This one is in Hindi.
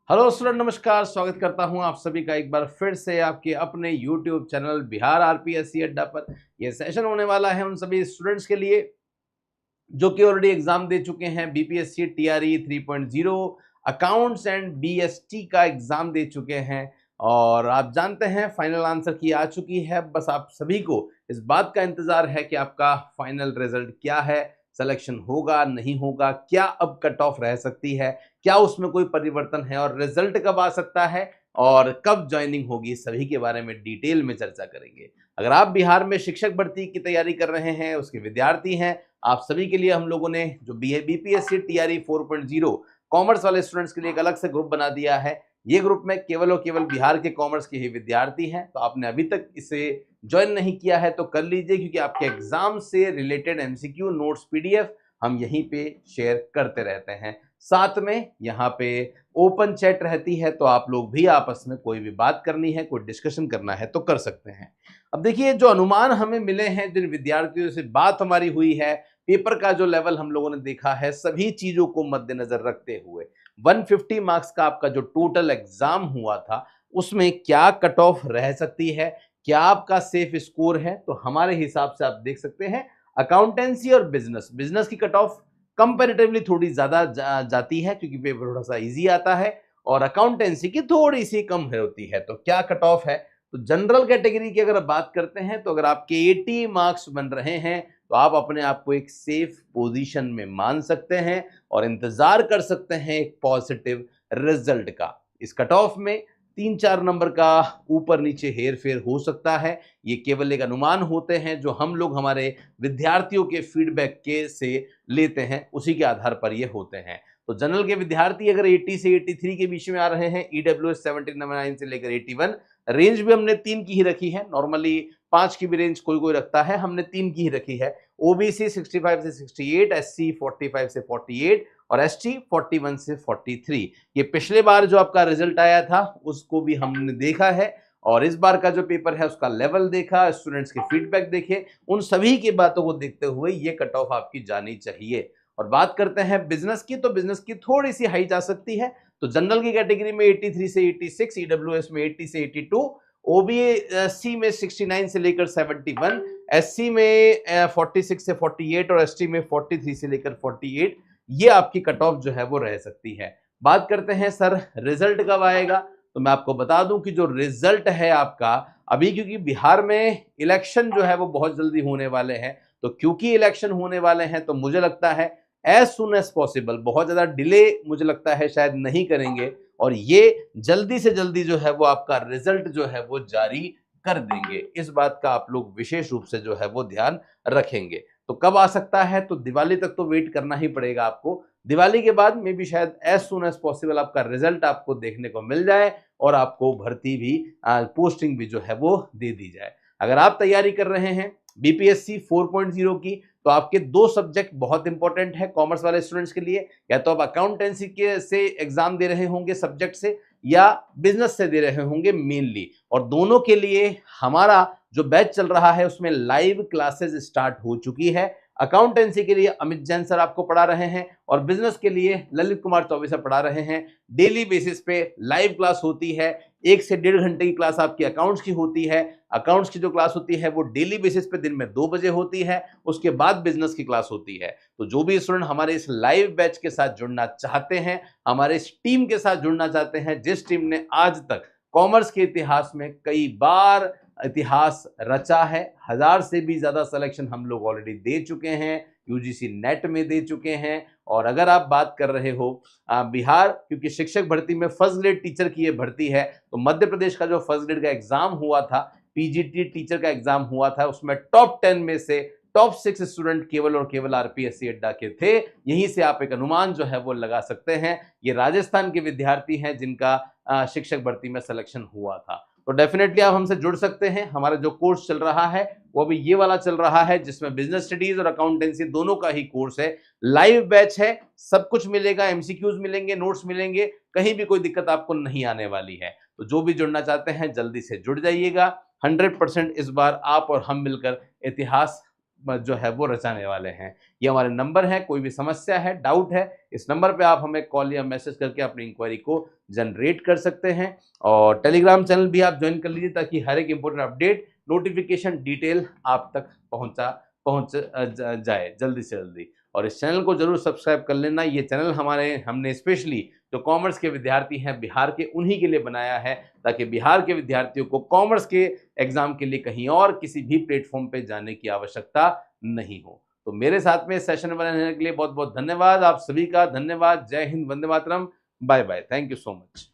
हेलो स्टूडेंट, नमस्कार। स्वागत करता हूं आप सभी का एक बार फिर से आपके अपने यूट्यूब चैनल बिहार आरपीएससी अड्डा पर। यह सेशन होने वाला है उन सभी स्टूडेंट्स के लिए जो कि ऑलरेडी एग्जाम दे चुके हैं। BPSC TRE 3.0 accounts and BST का एग्जाम दे चुके हैं और आप जानते हैं फाइनल आंसर की आ चुकी है। बस आप सभी को इस बात का इंतजार है कि आपका फाइनल रिजल्ट क्या है, सिलेक्शन होगा नहीं होगा, क्या अब कट ऑफ रह सकती है, क्या उसमें कोई परिवर्तन है और रिजल्ट कब आ सकता है और कब ज्वाइनिंग होगी, सभी के बारे में डिटेल में चर्चा करेंगे। अगर आप बिहार में शिक्षक भर्ती की तैयारी कर रहे हैं, उसके विद्यार्थी हैं, आप सभी के लिए हम लोगों ने जो बीपीएससी टीआरई 4.0 कॉमर्स वाले स्टूडेंट्स के लिए एक अलग से ग्रुप बना दिया है। ये ग्रुप में केवल और केवल बिहार के कॉमर्स के ही विद्यार्थी हैं। तो आपने अभी तक इसे ज्वाइन नहीं किया है तो कर लीजिए, क्योंकि आपके एग्जाम से रिलेटेड एमसीक्यू नोट्स पीडीएफ हम यहीं पे शेयर करते रहते हैं। साथ में यहाँ पे ओपन चैट रहती है, तो आप लोग भी आपस में कोई भी बात करनी है, कोई डिस्कशन करना है तो कर सकते हैं। अब देखिए, जो अनुमान हमें मिले हैं, जिन विद्यार्थियों से बात हमारी हुई है, पेपर का जो लेवल हम लोगों ने देखा है, सभी चीजों को मद्देनजर रखते हुए 150 मार्क्स का आपका जो टोटल एग्जाम हुआ था, उसमें क्या कट ऑफ रह सकती है, क्या आपका सेफ स्कोर है, तो हमारे हिसाब से आप देख सकते हैं अकाउंटेंसी और बिजनेस की कट ऑफ कंपैरेटिवली थोड़ी ज्यादा जाती है, क्योंकि पेपर थोड़ा सा इजी आता है, और अकाउंटेंसी की थोड़ी सी कम होती है। तो क्या कट ऑफ है, तो जनरल कैटेगरी की अगर बात करते हैं तो अगर आपके 80 मार्क्स बन रहे हैं तो आप अपने आप को एक सेफ पोजीशन में मान सकते हैं और इंतजार कर सकते हैं एक पॉजिटिव रिजल्ट का। इस कट ऑफ में 3-4 नंबर का ऊपर नीचे हेर फेर हो सकता है। ये केवल एक अनुमान होते हैं जो हम लोग हमारे विद्यार्थियों के फीडबैक के से लेते हैं, उसी के आधार पर ये होते हैं। तो जनरल के विद्यार्थी अगर 80 से 83 के बीच में आ रहे हैं, ईडब्ल्यूएस 79 से लेकर 81, रेंज भी हमने 3 की ही रखी है। नॉर्मली 5 की भी रेंज कोई कोई रखता है, हमने 3 की ही रखी है। ओबीसी 65 से 68, एससी 45 से 48 और एसटी 41 से 43। ये पिछले बार जो आपका रिजल्ट आया था उसको भी हमने देखा है, और इस बार का जो पेपर है उसका लेवल देखा, स्टूडेंट्स के फीडबैक देखे, उन सभी की बातों को देखते हुए ये कट ऑफ आपकी जानी चाहिए। और बात करते हैं बिजनेस की, तो बिजनेस की थोड़ी सी हाई जा सकती है। तो जनरल की कैटेगरी में 83 से 86, ईडब्ल्यूएस में 80 से 82, ओबीसी में 69 से लेकर 71, एससी में 46 से 48 और एसटी में 43 से लेकर 48। ये आपकी कट ऑफ जो है वो रह सकती है। बात करते हैं सर रिजल्ट कब आएगा, तो मैं आपको बता दूं कि जो रिजल्ट है आपका अभी, क्योंकि बिहार में इलेक्शन जो है वो बहुत जल्दी होने वाले हैं, तो क्योंकि इलेक्शन होने वाले हैं तो मुझे लगता है एज सुन एज पॉसिबल, बहुत ज्यादा डिले मुझे लगता है शायद नहीं करेंगे, और ये जल्दी से जल्दी जो है वो आपका रिजल्ट जो है वो जारी कर देंगे। इस बात का आप लोग विशेष रूप से जो है वो ध्यान रखेंगे। तो कब आ सकता है, तो दिवाली तक तो वेट करना ही पड़ेगा आपको। दिवाली के बाद में भी शायद एज सुन एज पॉसिबल आपका रिजल्ट आपको देखने को मिल जाए और आपको भर्ती भी पोस्टिंग भी जो है वो दे दी जाए। अगर आप तैयारी कर रहे हैं बीपीएससी 4.0 की, तो आपके 2 सब्जेक्ट बहुत इंपॉर्टेंट है कॉमर्स वाले स्टूडेंट्स के लिए। या तो आप अकाउंटेंसी के से एग्जाम दे रहे होंगे सब्जेक्ट से, या बिजनेस से दे रहे होंगे मेनली, और दोनों के लिए हमारा जो बैच चल रहा है उसमें लाइव क्लासेस स्टार्ट हो चुकी है। अकाउंटेंसी के लिए अमित जैन सर आपको पढ़ा रहे हैं और बिजनेस के लिए ललित कुमार चौबे सर पढ़ा रहे हैं। डेली बेसिस पे लाइव क्लास होती है, 1 से 1.5 घंटे की क्लास आपकी अकाउंट्स की होती है। अकाउंट्स की जो क्लास होती है वो डेली बेसिस पे दिन में 2 बजे होती है, उसके बाद बिजनेस की क्लास होती है। तो जो भी स्टूडेंट हमारे इस लाइव बैच के साथ जुड़ना चाहते हैं, हमारे इस टीम के साथ जुड़ना चाहते हैं, जिस टीम ने आज तक कॉमर्स के इतिहास में कई बार इतिहास रचा है, 1000 से भी ज्यादा सिलेक्शन हम लोग ऑलरेडी दे चुके हैं, यूजीसी नेट में दे चुके हैं। और अगर आप बात कर रहे हो बिहार, क्योंकि शिक्षक भर्ती में फर्स्ट ग्रेड टीचर की ये भर्ती है, तो मध्य प्रदेश का जो फर्स्ट ग्रेड का एग्जाम हुआ था, पीजीटी टीचर का एग्जाम हुआ था, उसमें टॉप 10 में से टॉप 6 स्टूडेंट केवल और केवल आरपीएससी अड्डा के थे। यहीं से आप एक अनुमान जो है वो लगा सकते हैं। ये राजस्थान के विद्यार्थी हैं जिनका शिक्षक भर्ती में सिलेक्शन हुआ था। तो डेफिनेटली आप हमसे जुड़ सकते हैं। हमारा जो कोर्स चल रहा है वो अभी ये वाला चल रहा है, जिसमें बिजनेस स्टडीज और अकाउंटेंसी दोनों का ही कोर्स है। लाइव बैच है, सब कुछ मिलेगा, एमसीक्यूज मिलेंगे, नोट्स मिलेंगे, कहीं भी कोई दिक्कत आपको नहीं आने वाली है। तो जो भी जुड़ना चाहते हैं जल्दी से जुड़ जाइएगा। 100% इस बार आप और हम मिलकर इतिहास जो है वो रचाने वाले हैं। ये हमारे नंबर है, कोई भी समस्या है, डाउट है, इस नंबर पे आप हमें कॉल या मैसेज करके अपनी इंक्वायरी को जनरेट कर सकते हैं। और टेलीग्राम चैनल भी आप ज्वाइन कर लीजिए ताकि हर एक इंपॉर्टेंट अपडेट, नोटिफिकेशन, डिटेल आप तक पहुंच जाए जल्दी से जल्दी। और इस चैनल को जरूर सब्सक्राइब कर लेना। ये चैनल हमने स्पेशली जो कॉमर्स के विद्यार्थी हैं बिहार के, उन्हीं के लिए बनाया है, ताकि बिहार के विद्यार्थियों को कॉमर्स के एग्जाम के लिए कहीं और किसी भी प्लेटफॉर्म पे जाने की आवश्यकता नहीं हो। तो मेरे साथ में सेशन में रहने के लिए बहुत बहुत धन्यवाद। आप सभी का धन्यवाद। जय हिंद, वंदे मातरम, bye bye, thank you so much.